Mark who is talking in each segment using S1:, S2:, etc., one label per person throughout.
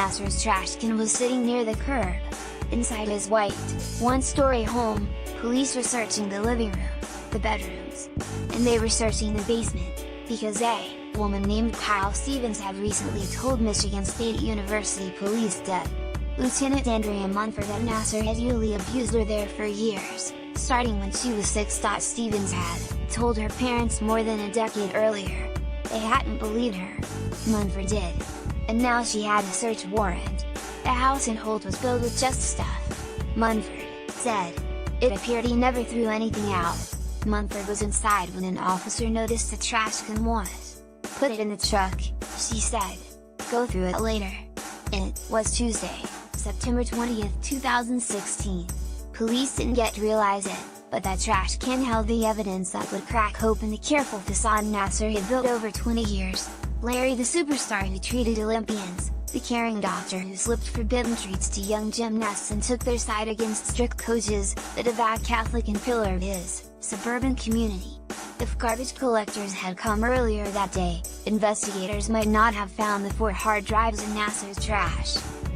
S1: Nassar's trash can was sitting near the curb. Inside his white, one-story home, police were searching the living room, the bedrooms, and they were searching the basement, because a woman named Kyle Stevens had recently told Michigan State University police that Lieutenant Andrea Munford at Nassar had usually abused her there for years, starting when she was 6. Stevens had told her parents more than a decade earlier. They hadn't believed her. Munford did. And now she had a search warrant. The house in Holt was filled with just stuff. Munford said it appeared he never threw anything out. Munford was inside when an officer noticed the trash can was. Put it in the truck, she said. Go through it later. It was Tuesday, September 20th, 2016. Police didn't yet realize it, but that trash can held the evidence that would crack open the careful facade Nassar had built over 20 years. Larry the superstar who treated Olympians, the caring doctor who slipped forbidden treats to young gymnasts and took their side against strict coaches, the devout Catholic and pillar of his suburban community. If garbage collectors had come earlier that day, investigators might not have found the 4 hard drives in Nassar's trash.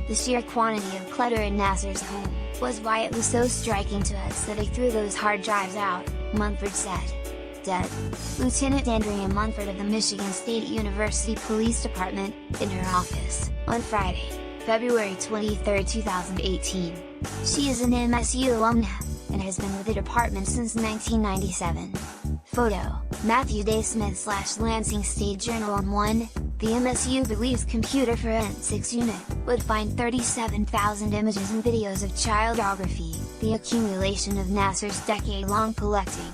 S1: The sheer quantity of clutter in Nassar's home was why it was so striking to us that he threw those hard drives out, Munford said. Dead. Lieutenant Andrea Munford of the Michigan State University Police Department, in her office, on Friday, February 23, 2018. She is an MSU alumna, and has been with the department since 1997. Photo, Matthew Day Smith / Lansing State Journal. On 1, the MSU believes computer forensics unit would find 37,000 images and videos of child pornography, the accumulation of Nassar's decade-long collecting.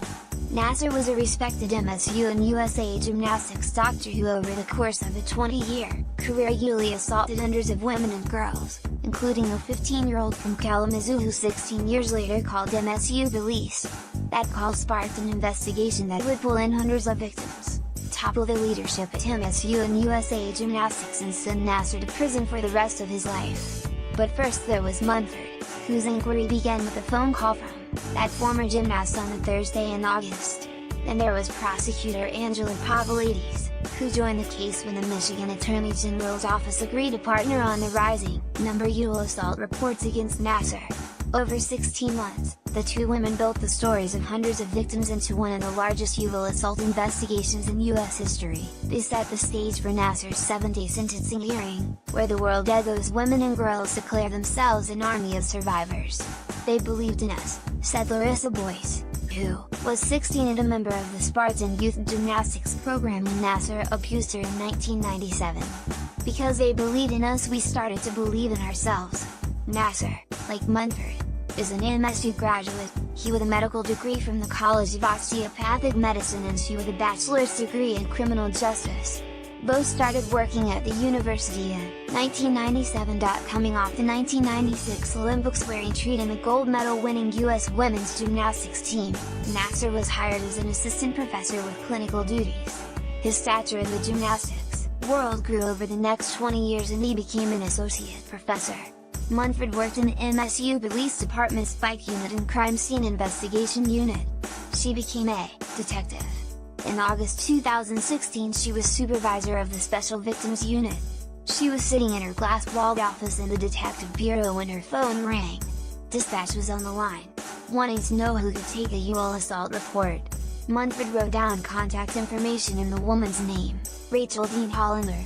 S1: Nassar was a respected MSU and USA gymnastics doctor who over the course of a 20-year career usually assaulted hundreds of women and girls, including a 15-year-old from Kalamazoo who 16 years later called MSU police. That call sparked an investigation that would pull in hundreds of victims, topple the leadership at MSU and USA Gymnastics and send Nassar to prison for the rest of his life. But first there was Munford, whose inquiry began with a phone call from that former gymnast on a Thursday in August. Then there was prosecutor Angela Pavlidis, who joined the case when the Michigan Attorney General's office agreed to partner on the rising number of sexual assault reports against Nassar. Over 16 months, the two women built the stories of hundreds of victims into one of the largest sexual assault investigations in U.S. history. They set the stage for Nassar's 7-day sentencing hearing, where the world dead those women and girls declare themselves an army of survivors. They believed in us, said Larissa Boyce, who was 16 and a member of the Spartan Youth Gymnastics program when Nassar abused her in 1997. Because they believed in us, we started to believe in ourselves. Nassar, like Munford, is an MSU graduate, he with a medical degree from the College of Osteopathic Medicine and she with a bachelor's degree in criminal justice. Both started working at the university in 1997. Coming off the 1996 Olympics where he treated the gold medal-winning U.S. women's gymnastics team, Nassar was hired as an assistant professor with clinical duties. His stature in the gymnastics world grew over the next 20 years and he became an associate professor. Munford worked in the MSU Police Department's Spike Unit and Crime Scene Investigation Unit. She became a detective. In August 2016 she was supervisor of the Special Victims Unit. She was sitting in her glass-walled office in the detective bureau when her phone rang. Dispatch was on the line, wanting to know who could take a sexual assault report. Munford wrote down contact information in the woman's name, Rachel Dean Hollander.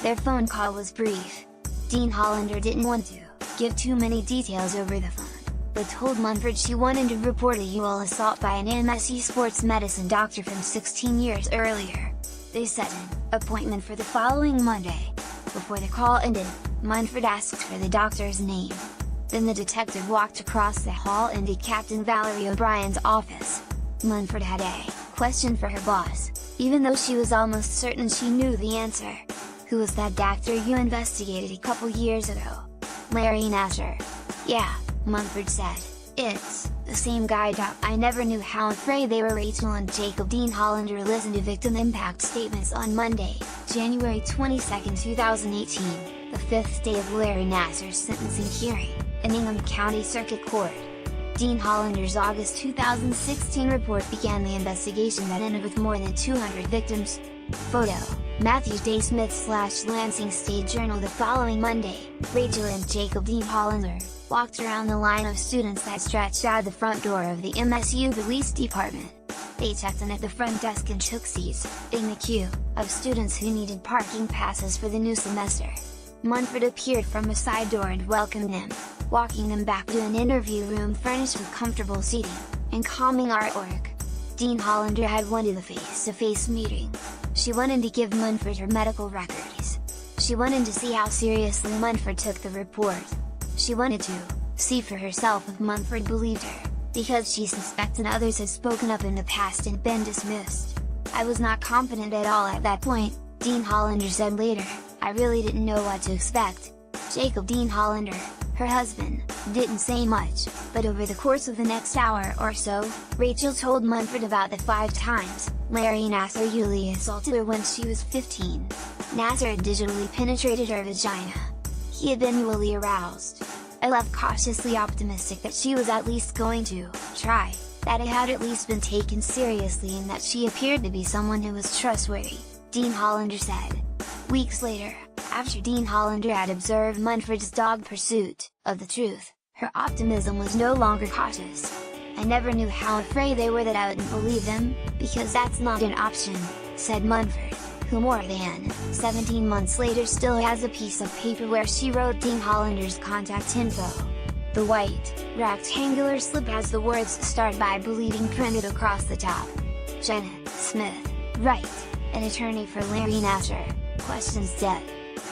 S1: Their phone call was brief. Dean Hollander didn't want to give too many details over the phone, but told Munford she wanted to report a sexual assault by an MSU sports medicine doctor from 16 years earlier. They set an appointment for the following Monday. Before the call ended, Munford asked for the doctor's name. Then the detective walked across the hall into Captain Valerie O'Brien's office. Munford had a question for her boss, even though she was almost certain she knew the answer. Who was that doctor you investigated a couple years ago? Larry Nassar. Yeah, Munford said, it's the same guy. I never knew how afraid they were. Rachel and Jacob Dean Hollander listened to victim impact statements on Monday, January 22, 2018, the 5th day of Larry Nassar's sentencing hearing, in Ingham County Circuit Court. Dean Hollander's August 2016 report began the investigation that ended with more than 200 victims. Photo, Matthew Day Smith/Lansing State Journal. The following Monday, Rachel and Jacob Dean Hollander walked around the line of students that stretched out the front door of the MSU Police Department. They checked in at the front desk and took seats in the queue of students who needed parking passes for the new semester. Munford appeared from a side door and welcomed them, walking them back to an interview room furnished with comfortable seating and calming artwork. Dean Hollander had wanted a face-to-face meeting. She wanted to give Munford her medical records. She wanted to see how seriously Munford took the report. She wanted to see for herself if Munford believed her, because she suspected others had spoken up in the past and been dismissed. "I was not confident at all at that point," Dean Hollander said later. "I really didn't know what to expect." Jacob Dean Hollander, her husband, didn't say much, but over the course of the next hour or so, Rachel told Munford about the 5 times Larry Nassar usually assaulted her when she was 15. Nassar had digitally penetrated her vagina. He had been newly aroused. I left cautiously optimistic that she was at least going to try, that it had at least been taken seriously, and that she appeared to be someone who was trustworthy, Dean Hollander said. Weeks later, after Dean Hollander had observed Munford's dogged pursuit of the truth, her optimism was no longer cautious. "I never knew how afraid they were that I wouldn't believe them, because that's not an option," said Munford, who more than 17 months later still has a piece of paper where she wrote Dean Hollander's contact info. The white, rectangular slip has the words "Start by Bleeding" printed across the top. Janet Smith, Wright, an attorney for Larry Nassar, questions death.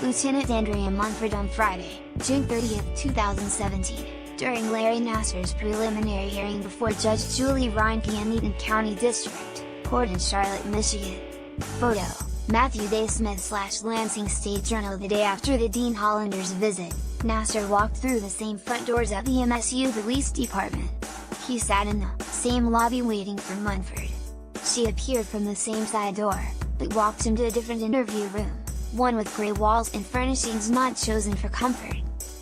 S1: Lieutenant Andrea Munford on Friday, June 30, 2017, during Larry Nassar's preliminary hearing before Judge Julie Reinke in Eaton County District Court in Charlotte, Michigan. Photo, Matthew Day Smith/Lansing State Journal. The day after the Dean Hollander's visit, Nassar walked through the same front doors at the MSU Police Department. He sat in the same lobby waiting for Munford. She appeared from the same side door, but walked him to a different interview room, one with gray walls and furnishings not chosen for comfort.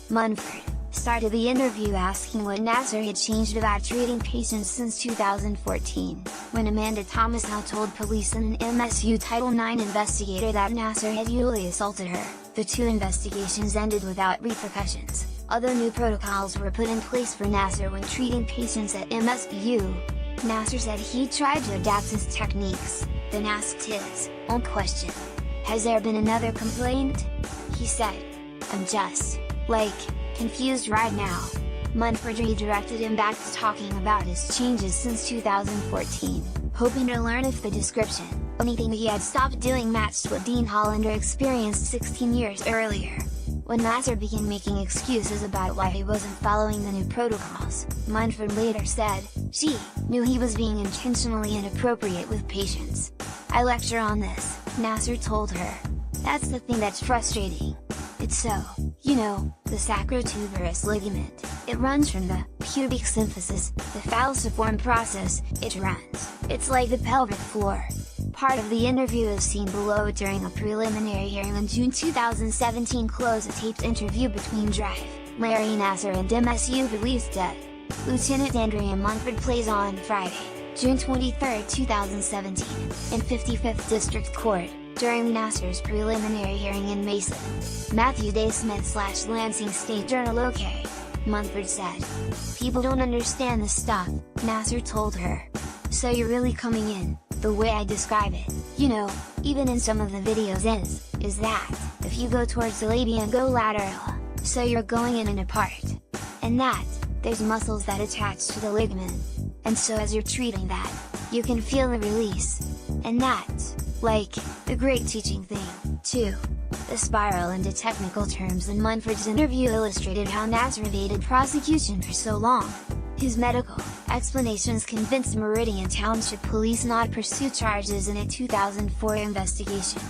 S1: Munford started the interview asking what Nassar had changed about treating patients since 2014, when Amanda Thomas now told police and an MSU Title IX investigator that Nassar had usually assaulted her. The 2 investigations ended without repercussions. Other new protocols were put in place for Nassar when treating patients at MSU. Nassar said he tried to adapt his techniques, then asked his own question. "Has there been another complaint?" He said, "I'm just, confused right now." Munford redirected him back to talking about his changes since 2014, hoping to learn if the description, anything he had stopped doing, matched what Dean Hollander experienced 16 years earlier. When Nassar began making excuses about why he wasn't following the new protocols, Munford later said, "She knew he was being intentionally inappropriate with patients. I lecture on this," Nassar told her. "That's the thing that's frustrating. It's so, the sacrotuberous ligament, it runs from the pubic symphysis, the falciform process, it runs, it's like the pelvic floor." Part of the interview is seen below. During a preliminary hearing in June 2017, closed a taped interview between Larry Nassar and MSU Police Lieutenant Andrea Munford plays on Friday, June 23, 2017, in 55th District Court, during Nassar's preliminary hearing in Mason. Matthew Day Smith/Lansing State Journal. "Okay," Munford said. "People don't understand this stuff," Nassar told her. "So you're really coming in, the way I describe it, even in some of the videos is that, if you go towards the labia and go lateral, so you're going in and apart. And that, there's muscles that attach to the ligament. And so as you're treating that, you can feel the release. And that's, the great teaching thing, too." The spiral into technical terms in Munford's interview illustrated how Nassar evaded prosecution for so long. His medical explanations convinced Meridian Township Police not to pursue charges in a 2004 investigation.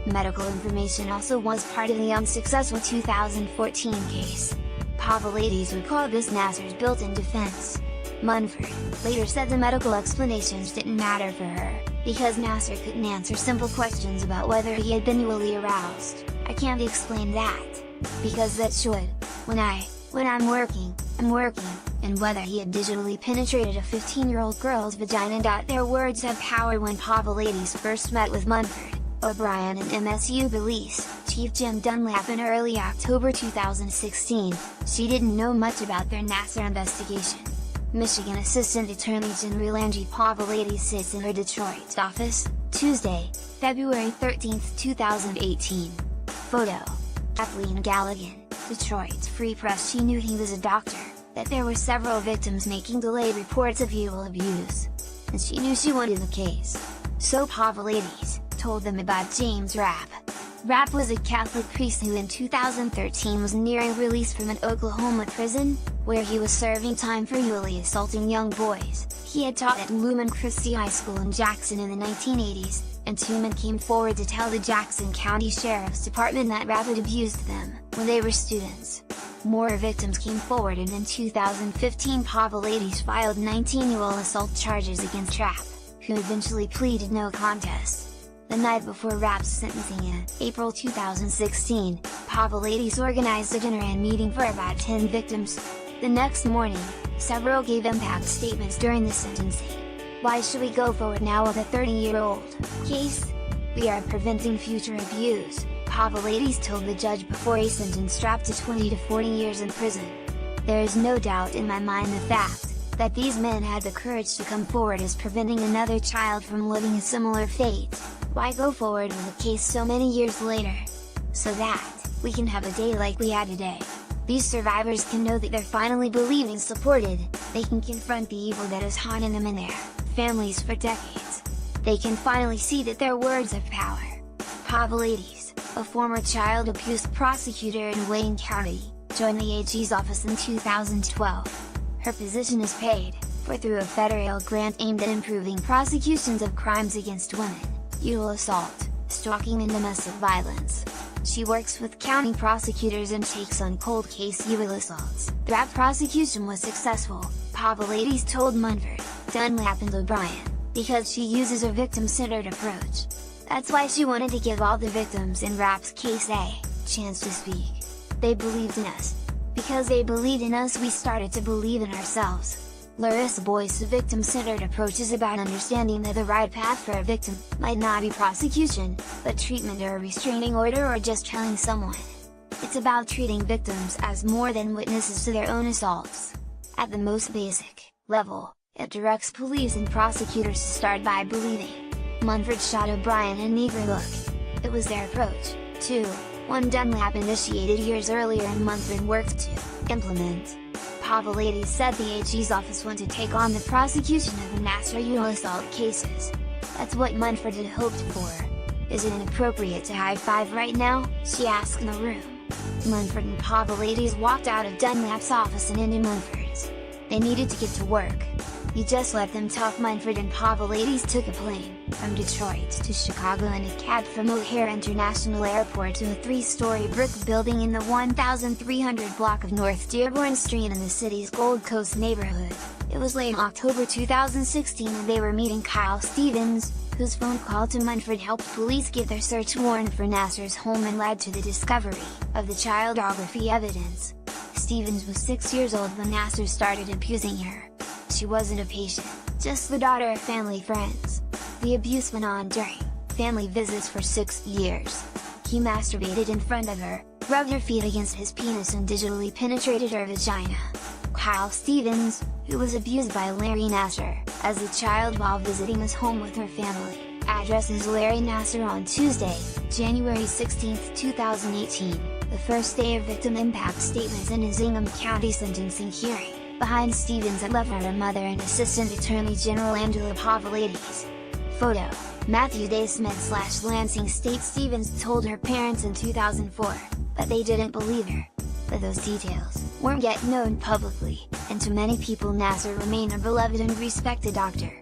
S1: Medical information also was part of the unsuccessful 2014 case. Pavlidis would call this Nassar's built-in defense. Munford later said the medical explanations didn't matter for her, because Nassar couldn't answer simple questions about whether he had been newly aroused. "I can't explain that, because that should, when I'm working, and whether he had digitally penetrated a 15-year-old girl's vagina. Their words have power. When Pavlidis first met with Munford, O'Brien and MSU Police Chief Jim Dunlap in early October 2016, she didn't know much about their Nassar investigation. Michigan Assistant Attorney General Angie Pavlidis sits in her Detroit office, Tuesday, February 13, 2018. Photo. Kathleen Galligan, Detroit's Free Press. She knew he was a doctor, that there were several victims making delayed reports of fetal abuse, and she knew she wanted the case. So Pavlidis told them about James Rapp. Rapp was a Catholic priest who in 2013 was nearing release from an Oklahoma prison, where he was serving time for sexually assaulting young boys. He had taught at Lumen Christi High School in Jackson in the 1980s, and two men came forward to tell the Jackson County Sheriff's Department that Rapp had abused them when they were students. More victims came forward, and in 2015 Pavlidis filed 19 sexual assault charges against Rapp, who eventually pleaded no contest. The night before Rapp's sentencing in April 2016, Pavlidis organized a dinner and meeting for about 10 victims. The next morning, several gave impact statements during the sentencing. Why should we go forward now with a 30-year-old case? We are preventing future abuse, Pavlidis told the judge before he sentenced Rapp to 20 to 40 years in prison. There is no doubt in my mind the fact that these men had the courage to come forward is preventing another child from living a similar fate. Why go forward with a case so many years later? So that we can have a day like we had today. These survivors can know that they're finally believed and supported, they can confront the evil that has haunted them and their families for decades. They can finally see that their words have power. Pavlidis, a former child abuse prosecutor in Wayne County, joined the AG's office in 2012. Her position is paid for through a federal grant aimed at improving prosecutions of crimes against women, sexual assault, stalking and domestic violence. She works with county prosecutors and takes on cold case sexual assaults. The Rapp prosecution was successful, Pavlidis told Munford, Dunlap and O'Brien, because she uses a victim-centered approach. That's why she wanted to give all the victims in Rapp's case a chance to speak. They believed in us. Because they believed in us, we started to believe in ourselves. Larissa Boyce's victim-centered approach is about understanding that the right path for a victim might not be prosecution, but treatment or a restraining order or just telling someone. It's about treating victims as more than witnesses to their own assaults. At the most basic level, it directs police and prosecutors to start by believing. Munford shot O'Brien an eager look. It was their approach, too, one Dunlap initiated years earlier and Munford worked to implement. Pavlidis said the AG's office wanted to take on the prosecution of the Nassar sexual assault cases. That's what Munford had hoped for. Is it inappropriate to high-five right now? She asked in the room. Munford and Pavlidis walked out of Dunlap's office and into Munford's. They needed to get to work. You just let them talk. Munford and Pavlidis took a plane from Detroit to Chicago and a cab from O'Hare International Airport to a 3-story brick building in the 1300 block of North Dearborn Street in the city's Gold Coast neighborhood. It was late October 2016 and they were meeting Kyle Stevens, whose phone call to Munford helped police get their search warrant for Nassar's home and led to the discovery of the child pornography evidence. Stevens was 6 years old when Nassar started abusing her. She wasn't a patient, just the daughter of family friends. The abuse went on during family visits for 6 years. He masturbated in front of her, rubbed her feet against his penis and digitally penetrated her vagina. Kyle Stevens, who was abused by Larry Nassar as a child while visiting his home with her family, addresses Larry Nassar on Tuesday, January 16, 2018, the first day of victim impact statements in his Ingham County sentencing hearing. Behind Stevens and left her mother and Assistant Attorney General Angela Pavlidis. Photo, Matthew Day Smith / Lansing State. Stevens told her parents in 2004, but they didn't believe her. But those details weren't yet known publicly, and to many people Nassar remained a beloved and respected doctor.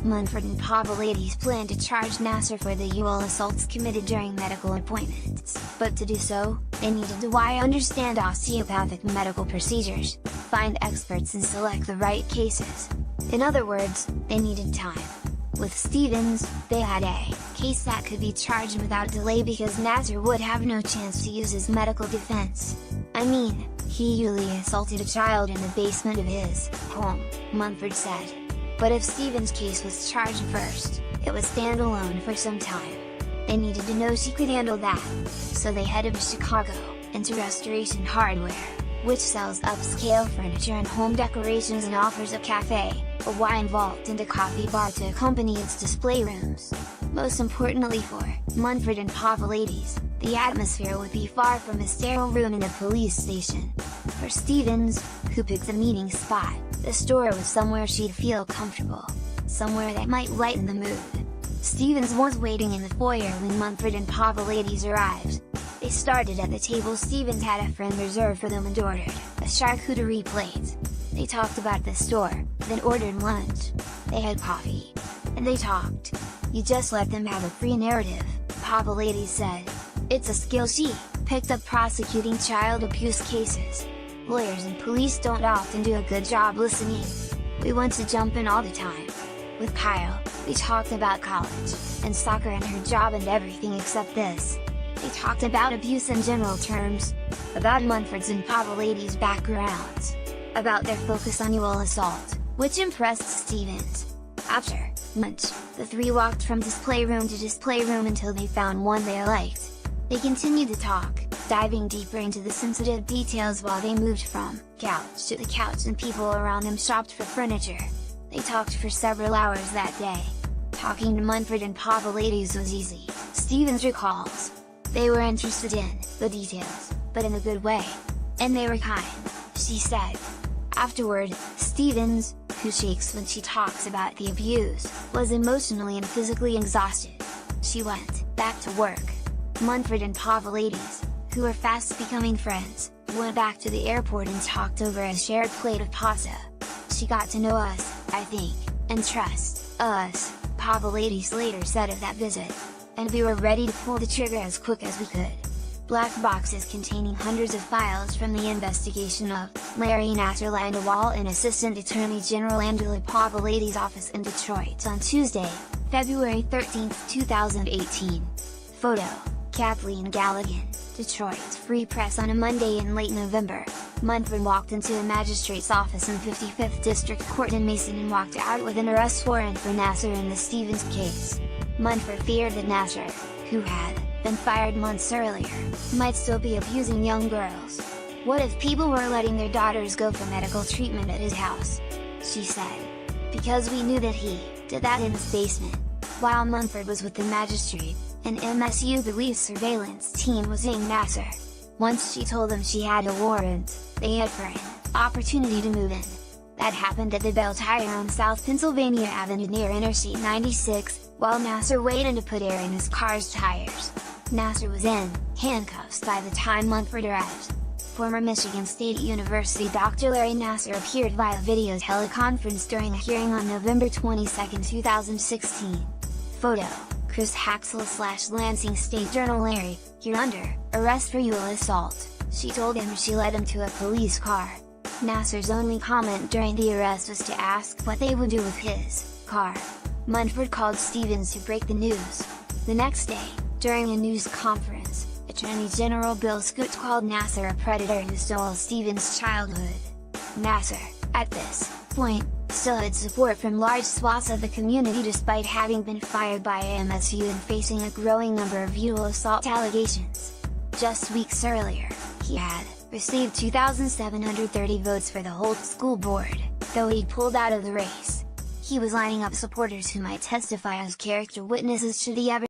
S1: Munford and Pavlidis plan to charge Nassar for the sexual assaults committed during medical appointments, but to do so, they needed to understand osteopathic medical procedures, find experts and select the right cases. In other words, they needed time. With Stevens, they had a case that could be charged without delay because Nassar would have no chance to use his medical defense. I mean, he sexually assaulted a child in the basement of his home, Munford said. But if Stevens' case was charged first, it would stand alone for some time. They needed to know she could handle that. So they headed to Chicago, into Restoration Hardware, which sells upscale furniture and home decorations and offers a cafe, a wine vault and a coffee bar to accompany its display rooms. Most importantly for Munford and Pavlidis, the atmosphere would be far from a sterile room in a police station. For Stevens, who picked the meeting spot, the store was somewhere she'd feel comfortable, somewhere that might lighten the mood. Stevens was waiting in the foyer when Munford and Pavlidis arrived. They started at the table Stevens had a friend reserved for them and ordered a charcuterie plate. They talked about the store, then ordered lunch. They had coffee. And they talked. You just let them have a free narrative, Pavlidis said. It's a skill she picked up prosecuting child abuse cases. Lawyers and police don't often do a good job listening. We want to jump in all the time. With Kyle, we talked about college, and soccer and her job and everything except this. They talked about abuse in general terms, about Munford's and Pavlidis' backgrounds, about their focus on sexual assault, which impressed Stevens. After lunch, the three walked from display room to display room until they found one they liked. They continued to talk, diving deeper into the sensitive details while they moved from couch to the couch and people around them shopped for furniture. They talked for several hours that day. Talking to Munford and Pavlidis was easy, Stevens recalls. They were interested in the details, but in a good way. And they were kind, she said. Afterward, Stevens, who shakes when she talks about the abuse, was emotionally and physically exhausted. She went back to work. Munford and Pavlidis, who were fast becoming friends, went back to the airport and talked over a shared plate of pasta. She got to know us, I think, and trust us, Pavlidis later said of that visit. And we were ready to pull the trigger as quick as we could. Black boxes containing hundreds of files from the investigation of Larry Nassar lined a wall in Assistant Attorney General Angela Pavlidis' office in Detroit on Tuesday, February 13, 2018. Photo: Kathleen Galligan, Detroit's Free Press. On a Monday in late November, Munford walked into a magistrate's office in 55th District Court in Mason and walked out with an arrest warrant for Nassar in the Stevens case. Munford feared that Nassar, who had been fired months earlier, might still be abusing young girls. What if people were letting their daughters go for medical treatment at his house? She said. Because we knew that he did that in his basement. While Munford was with the magistrate, an MSU police surveillance team was in Nassar. Once she told them she had a warrant, they had for an opportunity to move in. That happened at the Bell Tire on South Pennsylvania Avenue near Interstate 96, while Nassar waited to put air in his car's tires. Nassar was in handcuffs by the time Munford arrived. Former Michigan State University Dr. Larry Nassar appeared via video teleconference during a hearing on November 22, 2016. Photo: Chris Haxel / Lansing State Journal. Larry, you're under arrest for sexual assault, she told him. She led him to a police car. Nassar's only comment during the arrest was to ask what they would do with his car. Munford called Stevens to break the news. The next day, during a news conference, Attorney General Bill Scoot called Nassar a predator who stole Stevens' childhood. Nassar, at this point, still had support from large swaths of the community despite having been fired by MSU and facing a growing number of sexual assault allegations. Just weeks earlier, he had received 2,730 votes for the Holt School Board, though he'd pulled out of the race. He was lining up supporters who might testify as character witnesses should he ever